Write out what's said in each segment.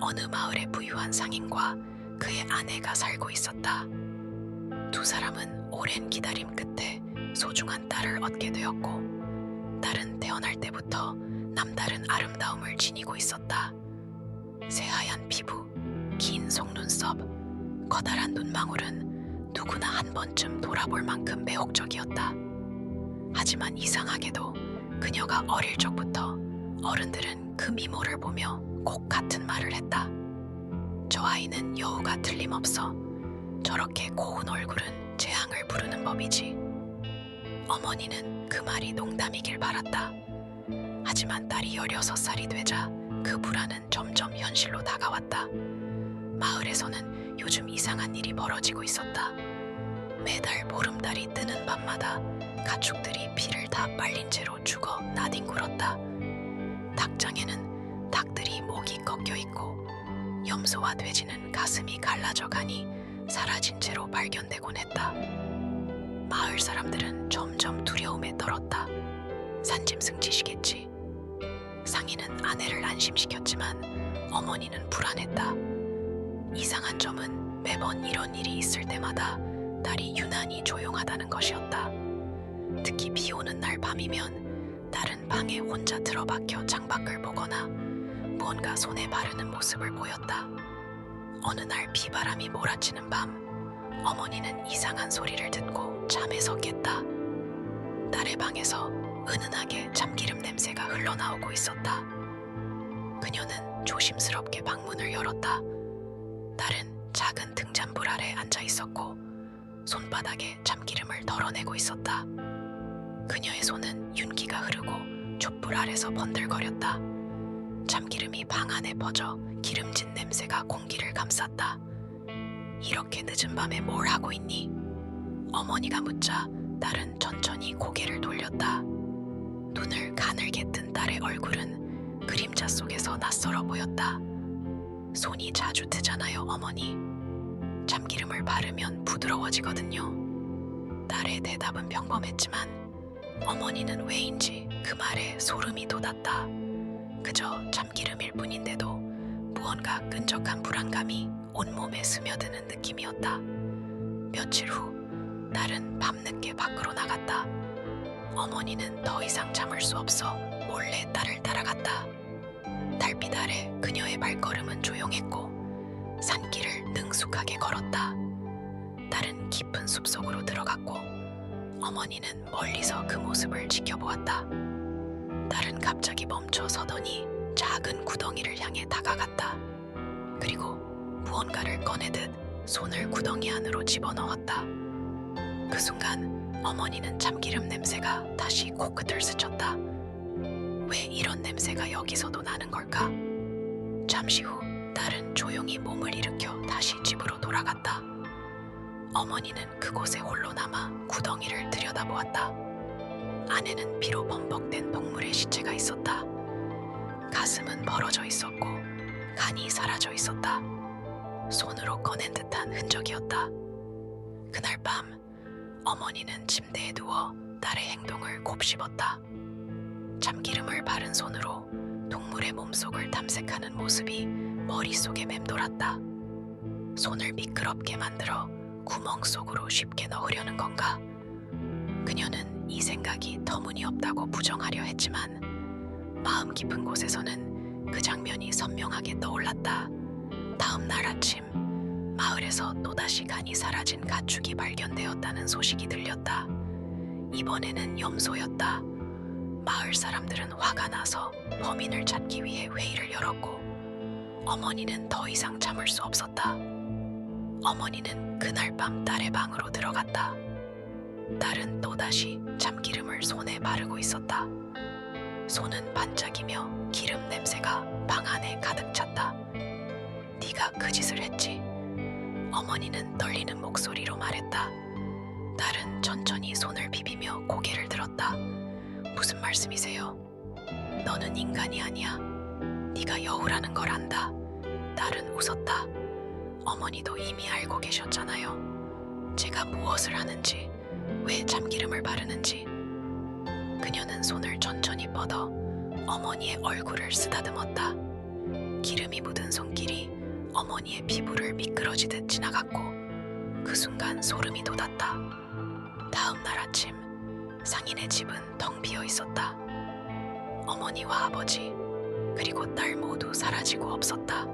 어느 마을에 부유한 상인과 그의 아내가 살고 있었다. 두 사람은 오랜 기다림 끝에 소중한 딸을 얻게 되었고, 딸은 태어날 때부터 남다른 아름다움을 지니고 있었다. 새하얀 피부, 긴 속눈썹, 커다란 눈망울은 누구나 한 번쯤 돌아볼 만큼 매혹적이었다. 하지만 이상하게도 그녀가 어릴 적부터 어른들은 그 미모를 보며 꼭 같은 말을 했다. 저 아이는 여우가 틀림없어. 저렇게 고운 얼굴은 재앙을 부르는 법이지. 어머니는 그 말이 농담이길 바랐다. 하지만 딸이 16살이 되자 그 불안은 점점 현실로 다가왔다. 마을에서는 요즘 이상한 일이 벌어지고 있었다. 매달 보름달이 뜨는 밤마다 가축들이 피를 다 빨린 채로 죽어 나뒹굴었다. 닭장에는 닭들이 목이 꺾여 있고, 염소와 돼지는 가슴이 갈라져 가니 사라진 채로 발견되곤 했다. 마을 사람들은 점점 두려움에 떨었다. 산짐승짓이겠지. 상인은 아내를 안심시켰지만 어머니는 불안했다. 이상한 점은 매번 이런 일이 있을 때마다 딸이 유난히 조용하다는 것이었다. 특히 비 오는 날 밤이면 딸은 방에 혼자 틀어박혀 창밖을 보거나 무언가 손에 바르는 모습을 보였다. 어느 날 비바람이 몰아치는 밤, 어머니는 이상한 소리를 듣고 잠에서 깼다. 딸의 방에서 은은하게 참기름 냄새가 흘러나오고 있었다. 그녀는 조심스럽게 방문을 열었다. 딸은 작은 등잔불 아래 앉아 있었고 손바닥에 참기름을 덜어내고 있었다. 그녀의 손은 윤기가 흐르고 촛불 아래서 번들거렸다. 참기름이 방 안에 퍼져 기름진 냄새가 공기를 감쌌다. 이렇게 늦은 밤에 뭘 하고 있니? 어머니가 묻자 딸은 천천히 고개를 돌렸다. 눈을 가늘게 뜬 딸의 얼굴은 그림자 속에서 낯설어 보였다. 손이 자주 트잖아요, 어머니. 참기름을 바르면 부드러워지거든요. 딸의 대답은 평범했지만 어머니는 왜인지 그 말에 소름이 돋았다. 그저 참기름일 뿐인데도 무언가 끈적한 불안감이 온몸에 스며드는 느낌이었다. 며칠 후 딸은 밤늦게 밖으로 나갔다. 어머니는 더 이상 참을 수 없어 몰래 딸을 따라갔다. 달빛 아래 그녀의 발걸음은 조용했고 산길을 능숙하게 걸었다. 딸은 깊은 숲속으로 들어갔고 어머니는 멀리서 그 모습을 지켜보았다. 딸은 갑자기 멈춰 서더니 작은 구덩이를 향해 다가갔다. 그리고 무언가를 꺼내듯 손을 구덩이 안으로 집어넣었다. 그 순간 어머니는 참기름 냄새가 다시 코끝을 스쳤다. 왜 이런 냄새가 여기서도 나는 걸까? 잠시 후 딸은 조용히 몸을 일으켜 다시 집으로 돌아갔다. 어머니는 그곳에 홀로 남아 구덩이를 들여다보았다. 안에는 피로 범벅된 동물의 시체가 있었다. 가슴은 벌어져 있었고 간이 사라져 있었다. 손으로 꺼낸 듯한 흔적이었다. 그날 밤 어머니는 침대에 누워 딸의 행동을 곱씹었다. 참기름을 바른 손으로 동물의 몸속을 탐색하는 모습이 머릿속에 맴돌았다. 손을 미끄럽게 만들어 구멍 속으로 쉽게 넣으려는 건가? 그녀는 이 생각이 터무니없다고 부정하려 했지만 마음 깊은 곳에서는 그 장면이 선명하게 떠올랐다. 다음 날 아침 마을에서 또다시 간이 사라진 가축이 발견되었다는 소식이 들렸다. 이번에는 염소였다. 마을 사람들은 화가 나서 범인을 찾기 위해 회의를 열었고 어머니는 더 이상 참을 수 없었다. 어머니는 그날 밤 딸의 방으로 들어갔다. 딸은 또다시 참기름을 손에 바르고 있었다. 손은 반짝이며 기름 냄새가 방 안에 가득 찼다. 네가 그 짓을 했지? 어머니는 떨리는 목소리로 말했다. 딸은 천천히 손을 비비며 고개를 들었다. 무슨 말씀이세요? 너는 인간이 아니야. 네가 여우라는 걸 안다. 딸은 웃었다. 어머니도 이미 알고 계셨잖아요. 제가 무엇을 하는지, 왜 참기름을 바르는지. 그녀는 손을 천천히 뻗어 어머니의 얼굴을 쓰다듬었다. 기름이 묻은 손길이 어머니의 피부를 미끄러지듯 지나갔고 그 순간 소름이 돋았다. 다음 날 아침 상인의 집은 텅 비어 있었다. 어머니와 아버지 그리고 딸 모두 사라지고 없었다.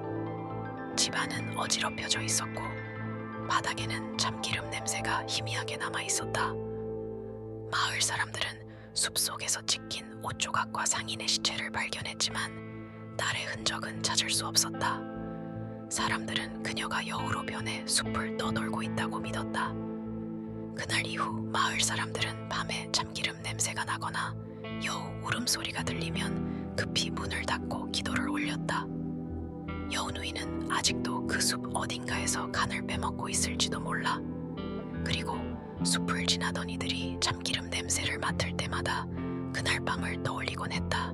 집안은 어지럽혀져 있었고 바닥에는 참기름 냄새가 희미하게 남아 있었다. 마을 사람들은 숲속에서 찢긴 옷 조각과 상인의 시체를 발견했지만 딸의 흔적은 찾을 수 없었다. 사람들은 그녀가 여우로 변해 숲을 떠돌고 있다고 믿었다. 그날 이후 마을 사람들은 밤에 참기름 냄새가 나거나 여우 울음소리가 들리면 급히 문을 닫고 기도를 올렸다. 여우 누이는 아직도 그 숲 어딘가에서 간을 빼먹고 있을지도 몰라. 그리고 숲을 지나던 이들이 참기름 냄새를 맡을 때마다 그날 밤을 떠올리곤 했다.